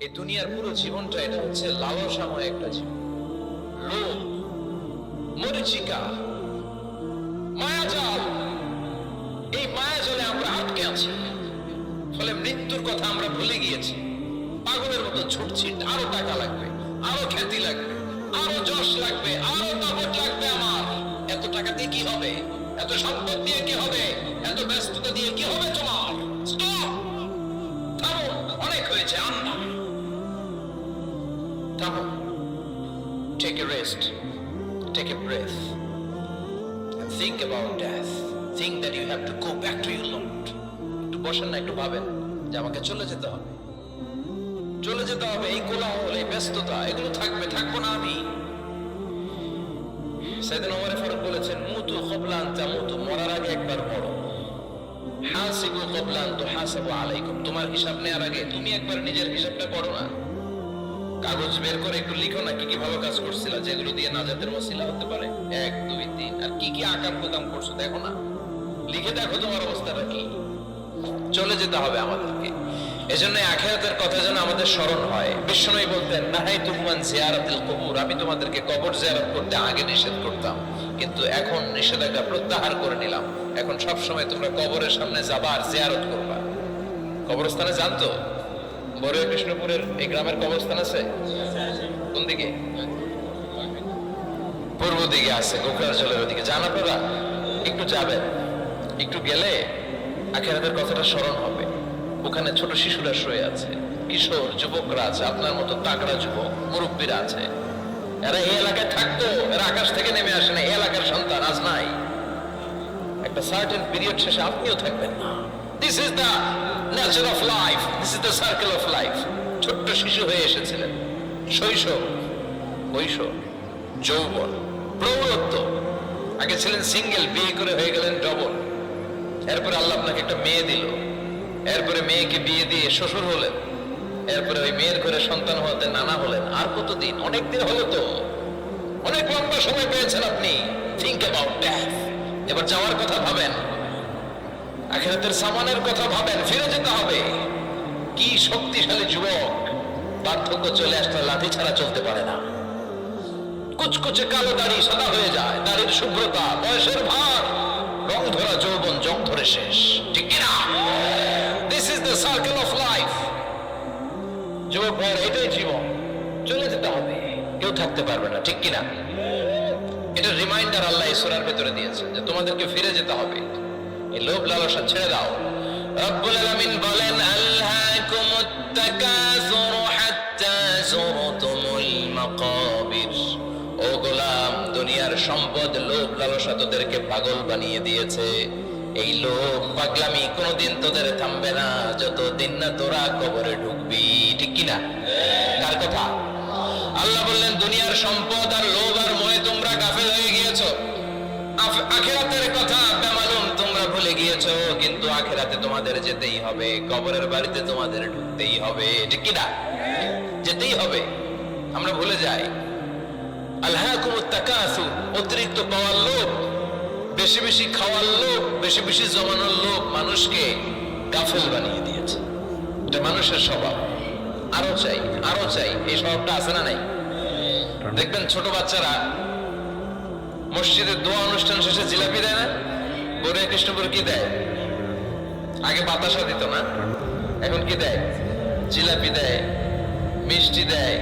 এই দুনিয়ার পুরো জীবনটা এটা হচ্ছে লালসাময় একটা জীবন, লোভ, মরিচিকা, মায়াজাল। এই মায়াজালে আমরা আটকে আছি, ফলে মৃত্যুর কথা আমরা ভুলে গিয়েছি। পাগলের মতো ছুটছি, আরো টাকা লাগবে, আরো খ্যাতি লাগবে, আরো যশ লাগবে, আরো দাপট লাগবে। আমার এত টাকা দিয়ে কি হবে, এত সম্পদ দিয়ে কি হবে, এত ব্যস্ততা দিয়ে কি হবে? তোমার স্টপ, থামো, অনেক হয়েছে, আন্না, থামো। Take a rest, take a breath, and think about death. Think that you have to go back to your Lord. একটু বসেন না, একটু ভাবেন যে আমাকে চলে যেতে হবে, চলে যেতে হবে। এই কোলাহল, এই ব্যস্ততা, এগুলো থাকবে, থাকবো না আমি। সাইয়েদনা ওমর ফারুক বলেছেন, মুতু ক্বাবলা আন তামুতু, মরার আগে একবার মরো। হাসিবু ক্বাবলা আন তুহাসাবু আলাইকুম, তোমার হিসাব নেওয়ার আগে তুমি একবার নিজের হিসাবটা করো না। কাগজ বের করে একটু লিখো না কি কি ভালো কাজ করছিলা, যেগুলো দিয়ে নাজাতের ওসিলা হতে পারে। 1 2 3, আর কি কি আকাম কুকাম করছো দেখো না, লিখে দেখো তোমার অবস্থাটা কি। চলে যেতে হবে আমাদেরকে। এজন্য আখিরাতের কথা যেন আমাদের স্মরণ হয়। বিশ্বনবী বলতেন, নাহাইতুকুম আন জিয়ারাতিল কুবুর, আমি তোমাদেরকে কবর জিয়ারত করতে আগে নিষেধ করতাম, কিন্তু এখন নিষেধাজ্ঞা প্রত্যাহার করে নিলাম। এখন সব সময় তোমরা কবরের সামনে যাবা আর জিয়ারত করবা। কবরস্থানে জানতো বড় কৃষ্ণপুরের এই গ্রামের কবরস্থান আছে কোন দিকে? পূর্ব দিকে আছে, গোকরার জলের ওদিকে। জান আপনারা? একটু যাবেন, একটু গেলে আখিরাতের কথাটা স্মরণ হবে। ওখানে ছোট শিশুরা শুয়ে আছে, কিশোর যুবকরা আছে, আপনার মতো তাগড়া যুবক মুরব্বীরা আছে। এরা এই এলাকায় থাকতো, এরা আকাশ থেকে নেমে আসে না। এই এলাকার সন্তান আজ নাই। একটা সার্টেন পিরিয়ড শেষে আপনিও থাকবেন না। This is the nature of life, this is the circle of life. ছোট্ট শিশু হয়ে এসেছিলেন, শৈশব, কৈশোর, যৌবন, প্রৌঢ়ত্ব। আগে ছিলেন সিঙ্গেল, বিয়ে করে হয়ে গেলেন ডবল। এরপরে আল্লাহ আপনাকে একটা মেয়ে দিল, এরপরে মেয়েকে বিয়ে দিয়ে শ্বশুর হলেন, এরপরে ওই মেয়ের ঘরে সন্তান হতে নানা হলেন। আর কতদিন? অনেক দিন হলো তো, অনেক লম্বা সময় পেয়েছেন আপনি। Think about death. এবার যাওয়ার কথা ভাবেন, আখিরাতের সামানের কথা ভাবেন। ফিরে যেতে হবে। কি শক্তিশালী যুবক, বার্ধক্য চলে আসলে লাঠি ছাড়া চলতে পারে না। কুচকুচে কালো দাড়ি সাদা হয়ে যায়, দাড়ির শুভ্রতা, বয়সের ভার, রং ধরা যৌবন জং ধরে শেষ। ঠিক কিনা? This is the circle of life. যুবক ভাইয়ের এটাই জীবন, চলে যেতে হবে, কেউ থাকতে পারবে না। ঠিক কিনা? এটা রিমাইন্ডার আল্লাহ এই সূরার ভেতরে দিয়েছে যে তোমাদেরকে ফিরে যেতে হবে। এই লোভ লালসা ছেড়ে দাও। রব্বুল আলামিন বলেন, আলহাকুমুত তাকাসুর হাত্তা যুরতুমুল মাকাবির। ও গোলাম, দুনিয়ার সম্পদ, লোভ লালসা তোদেরকে পাগল বানিয়ে দিয়েছে। এই লোভ পাগলামি কোনোদিন তোদের থামবে না যতদিন না তোরা কবরে ঢুকবি। ঠিক কিনা? কার কথা? আল্লাহ বললেন, দুনিয়ার সম্পদ আর লোভ আর মোহে তোমরা গাফেল হয়ে গিয়েছো। আখিরাতের কথা বেমালুম তোমরা ভুলে গিয়েছো। কিন্তু আখিরাতে তোমাদের যেতেই হবে, কবরের বাড়িতে তোমাদের ঢুকতেই হবে। ঠিক কিনা? যেতেই হবে। আমরা ভুলে যাই। আলহাকুমুত তাকাসুর, অতিরিক্ত পাওয়ার লোভ, বেশি বেশি খাওয়ার লোভ, বেশি বেশি জমানোর লোভ মানুষকে গাফেল বানিয়ে দিয়েছে। এটা মানুষের স্বভাব। আরো চাই, আরো চাই, এই স্বভাবটা আছে না নাই? দেখবেন ছোট বাচ্চারা মসজিদে দোয়া অনুষ্ঠান শেষে জিলাপি দেয় না? বড় কৃষ্ণপুর কি দেয়? আগে বাতাসা দিত না, এখন কি দেয়? জিলাপি দেয়, মিষ্টি দেয়।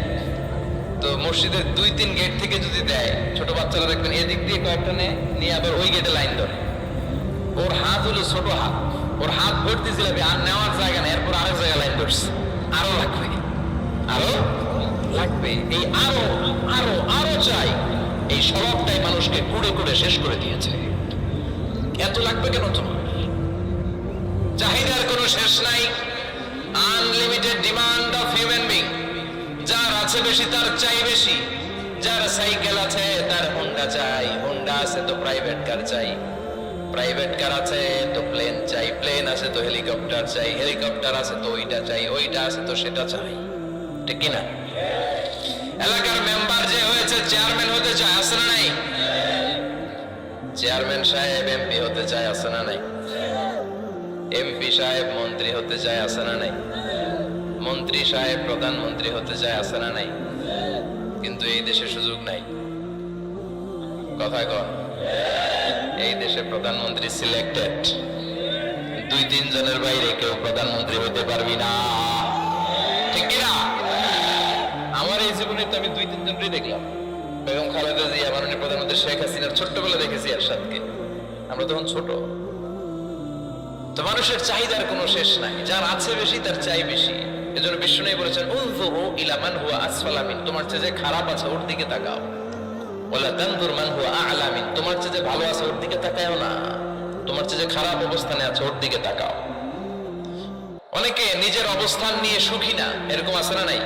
তো মসজিদের 2-3 গেট থেকে যদি দেয়, ছোট বাচ্চারা দেখবেন এদিক দিয়ে কয়েকটা নিয়ে আবার ওই গেটে লাইন ধরে। ওর হাত হলো ছোট হাত, ওর হাত ভর্তি জিলাপি, আর নেওয়ার জায়গা নেই। এরপর আরেক জায়গায় লাইন ধরছে, আরো লাগবে, আরো লাগবে। এই আরো আরো আরো চাই, এই স্বভাবটাই মানুষকে কুড়ে কুড়ে শেষ করে দিয়েছে। এত লাগবে কেন তোমার? চাহিদার কোনো শেষ নাই। Unlimited demand of human being. যার আছে বেশি তার চাই বেশি। যার সাইকেল আছে তার হোন্ডা চাই, হোন্ডা আছে তো প্রাইভেট কার চাই, প্রাইভেট কার আছে তো প্লেন চাই, প্লেন আছে তো হেলিকপ্টার চাই, হেলিকপ্টার আছে তো ওইটা চাই, ওইটা আছে তো সেটা চাই। ঠিক কিনা? এলাকার মেম্বার যে হয়েছে চেয়ারম্যান হতে চায়, আছে না নাই? চেয়ারম্যান সাহেব এমপি হতে চায়, আছে না নাই? এমপি সাহেব মন্ত্রী হতে চায়, আছে না নাই? মন্ত্রী সাহেব প্রধানমন্ত্রী হতে চায়, আছে না নাই? কিন্তু এই দেশে সুযোগ নাই। কথা কন, এই দেশে প্রধানমন্ত্রী সিলেক্টেড, 2-3 জনের বাইরে কেউ প্রধানমন্ত্রী হতে পারবি না, ঠিক কিনা? আমার এই জীবনে তো আমি 2-3 জনই দেখলাম। বেগম খালেদা জিয়া, মাননীয় প্রধানমন্ত্রী শেখ হাসিনার ছোট্টবেলা দেখেছি এরশাদকে, আমরা তখন ছোট। তো মানুষের চাহিদার কোনো শেষ নাই, যার আছে বেশি তার চাই বেশি। এজন্য বিষ্ণু বলেছেন, উনজুরু ইলা মান হুয়া আসফালা মিন, তোমার চেয়ে যে খারাপ আছে ওর দিকে তাকাও। ওয়ালা তানজুর মান হুয়া আ'লা মিন, তোমার চেয়ে যে ভালো আছে ওর দিকে তাকাও না, তোমার চেয়ে যে খারাপ অবস্থানে আছে ওর দিকে তাকাও। অনেকে নিজের অবস্থান নিয়ে সুখী না, এরকম আছে না নাই?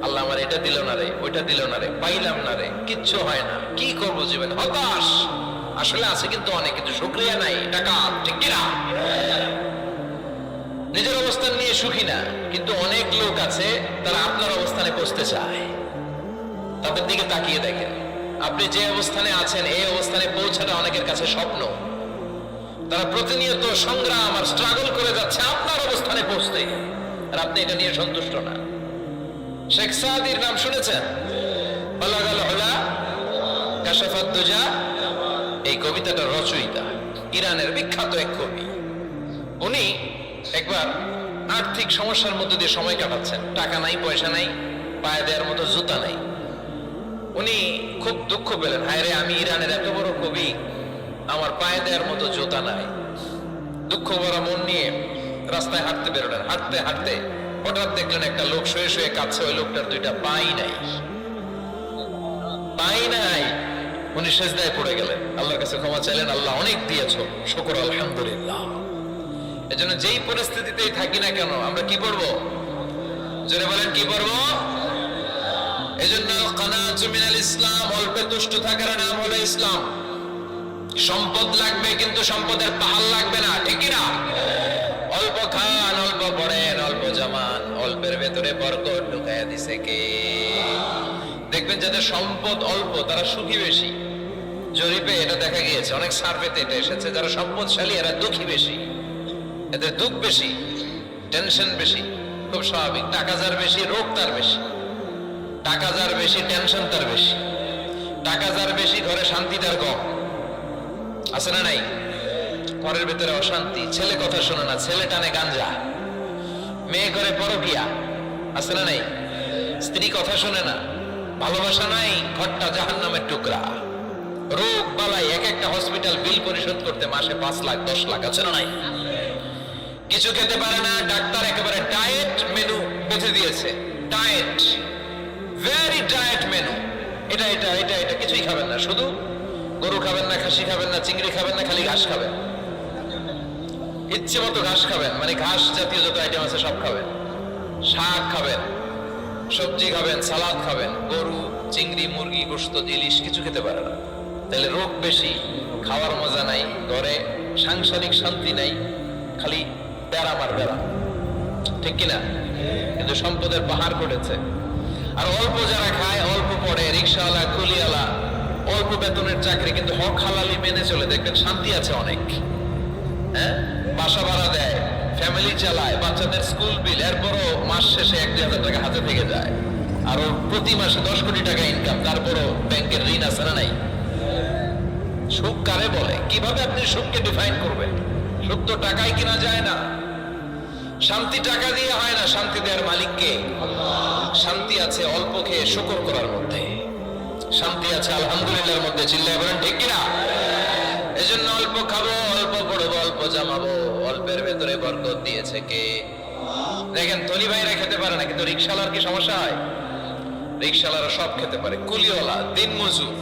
আল্লাহ আমার এটা দিল না রে, ওইটা দিল না রে, পাইলাম না রে, কিচ্ছু হয় না, কি করবো জীবন, হতাশ। আসলে আছে কিন্তু অনেক, কিন্তু শুকরিয়া নাই, টাকা, ঠিক কিনা? নিজের অবস্থান নিয়ে সুখী না, কিন্তু অনেক লোক আছে তারা আপনার অবস্থানে পৌঁছতে চায়। তাদের দিকে তাকিয়ে দেখেন, আপনি যে অবস্থানে আছেন এই অবস্থানে পৌঁছাটা অনেকের কাছে স্বপ্ন। তারা প্রতিনিয়ত সংগ্রাম আর স্ট্রাগল করে যাচ্ছে আপনার অবস্থানে পৌঁছতে, আর আপনি এটা নিয়ে সন্তুষ্ট না। শেখ সাদির নাম শুনেছেন? বালাগাল উলা কাশাফাত দুজা, এই কবিতাটার রচয়িতা ইরানের বিখ্যাত এক কবি। উনি একবার আর্থিক সমস্যার মধ্যে দিয়ে সময় কাটাচ্ছেন, টাকা নাই, পয়সা নাই, পায়ে দেওয়ার মতো জুতা নাই। উনি খুব দুঃখ পেলেন, হায় রে, আমি ইরানের এত বড় কবি, আমার পায়ে দেওয়ার মতো জুতা নাই। দুঃখ ভরা মন নিয়ে রাস্তায় হাঁটতে বেরোলেন। হাঁটতে হাঁটতে হঠাৎ দেখলেন একটা লোক শুয়ে শুয়ে কাঁদছে, ওই লোকটার 2টা পাই নাই, পাই নাই। উনি সেজদায় পড়ে গেলেন, আল্লাহর কাছে ক্ষমা চাইলেন, আল্লাহ অনেক দিয়েছো, শুকর আলহামদুলিল্লাহ। এজন্য যেই পরিস্থিতিতেই থাকি না কেন আমরা কি পড়বো? জোরে বলেন, কি পড়বো? এজন্য কানাতু মিনাল ইসলাম, অল্পে তুষ্ট থাকার নাম হলো ইসলাম। সম্পদ লাগবে কিন্তু সম্পদের পাহাড় লাগবে না, ঠিক কিনা? অল্প খান, অল্প পড়েন, অল্প জমান, অল্পের ভেতরে বরকত ঢুকাইয়া দিছে কে? দেখবেন যাদের সম্পদ অল্প তারা সুখী বেশি। জরিপে এটা দেখা গিয়েছে, অনেক সার্ভেতে এটা এসেছে, যারা সম্পদশালী এরা দুঃখী বেশি, এদের দুঃখ বেশি, টেনশন বেশি। খুব স্বাভাবিক, টাকা যার বেশি রোগ তার বেশি, টাকা যার বেশি টেনশন তার বেশি, টাকা যার বেশি ঘরে শান্তি তার কম, আছে না নাই? ঘরের ভেতরে অশান্তি, ছেলে কথা শোনে না, ছেলে টানে গাঞ্জা, মেয়ে ঘরে পরকিয়া, আছে না নাই? স্ত্রী কথা শোনে না, ভালোবাসা নাই, ঘরটা জাহান্নামের টুকরা। রোগ বালাই, এক একটা হসপিটাল বিল পরিশোধ করতে মাসে 5 লাখ 10 লাখ, আছে না নাই? কিছু খেতে পারে না, ডাক্তার একেবারে ডায়েট মেনু বেঁধে দিয়েছে, ডায়েট, ভেরি ডায়েট মেনু, এটা এটা এটা এটা কিছুই খাবেন না, শুধু গরু খাবেন না, খাসি খাবেন না, চিংড়ি খাবেন না, খালি ঘাস খাবেন, ইচ্ছে মতো ঘাস খাবেন, মানে ঘাস জাতীয় যত আইটেম আছে সব খাবেন, শাক খাবেন, সবজি খাবেন, সালাদ খাবেন, গরু, চিংড়ি, মুরগি, গোশত, ইলিশ কিছু খেতে পারে না। তাহলে রোগ বেশি, খাওয়ার মজা নাই, ঘরে সাংসারিক শান্তি নাই, খালি বেড়া মার বেড়া, ঠিক কিনা? কিন্তু সম্পদের পাহাড় পড়েছে। আর অল্প যারা খায়, অল্প পড়ে, রিক্সাওয়ালা, কুলিওয়ালা, অল্প বেতনের চাকরি, কিন্তু হক হালালি মেনে চলে, দেখবেন শান্তি আছে অনেক। হ্যাঁ, বাসা ভাড়া দেয়, ফ্যামিলি চালায়, বাচ্চাদের স্কুল বিল, এরপরও মাস শেষে 1-2 হাজার টাকা হাতে থেকে যায়। আর ওর প্রতি মাসে 10 কোটি টাকা ইনকাম, তারপরও ব্যাংকের ঋণ আছে না নাই? সুখ কারে বলে? কিভাবে আপনি সুখকে ডিফাইন করবেন? সুখ তো টাকায় কিনা যায় না, শান্তি টাকা দিয়ে হয় না, শান্তি দেওয়ার মালিককে। শান্তি আছে অল্প খেয়ে শুকর করার মধ্যে, শান্তি আছে আলহামদুলিল্লাহর মধ্যে, চিল্লায় বলেন ঠিক কিনা? এজন্য অল্প খাবো, অল্প পড়বো, অল্প জামাবো, অল্পের ভেতরে বরকত দিয়েছে কে? দেখেন ধনী ভাইরা খেতে পারে না, কিন্তু রিক্সাওয়ালার কি সমস্যা হয়? রিক্সাওয়ালারা সব খেতে পারে, কুলিওয়ালা, দিন মজুর,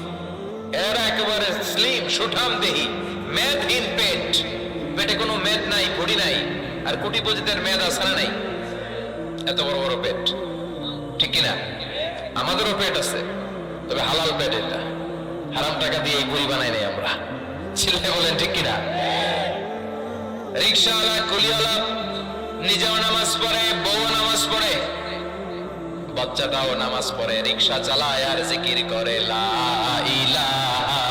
এরা একেবারে স্লিম সুঠাম দেহি, মেদহীন পেট, পেটে কোনো মেদ নাই, ভুড়ি নাই। আর কোটিপতিদের মেদ আছে না নাই? এত বড় বড় পেট, ঠিক কিনা? আমাদেরও পেট আছে, তবে হালাল পেট, এটা হারাম টাকা দিয়ে এই ভুড়ি বানাই নাই আমরা, ছেলে বলেন ঠিক কিনা? রিক্সাওয়ালা, কুলিওয়ালা নিজেও নামাজ পড়ে, বউ নামাজ পড়ে, বাচ্চাটাও নামাজ পড়ে, রিক্সা চালায় আর জিকির করে লা ইলাহা